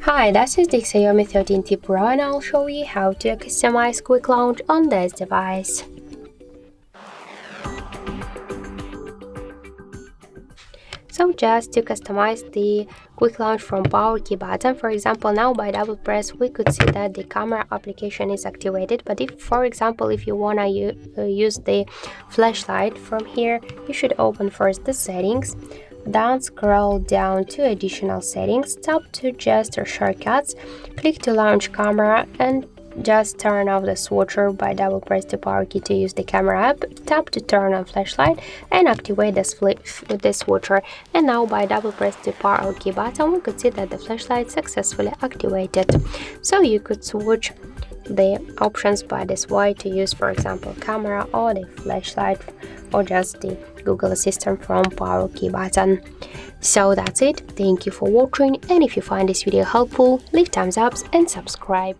Hi, this is the Xiaomi 13T Pro and I'll show you how to customize Quick Launch on this device. So just to customize the Quick Launch from power key button, for example, now by double press we could see that the camera application is activated, but if, for example, if you wanna use the flashlight from here, you should open first the settings, then scroll down to additional settings, tap to gesture shortcuts, click to launch camera and just turn off the switcher by double press the power key to use the camera app, tap to turn on flashlight and activate the switcher. And now by double press the power key button we could see that the flashlight successfully activated. So you could switch the options by this way to use, for example, camera or the flashlight or just the Google Assistant from power key button. So that's it. Thank you for watching, and if you find this video helpful, leave thumbs up and subscribe.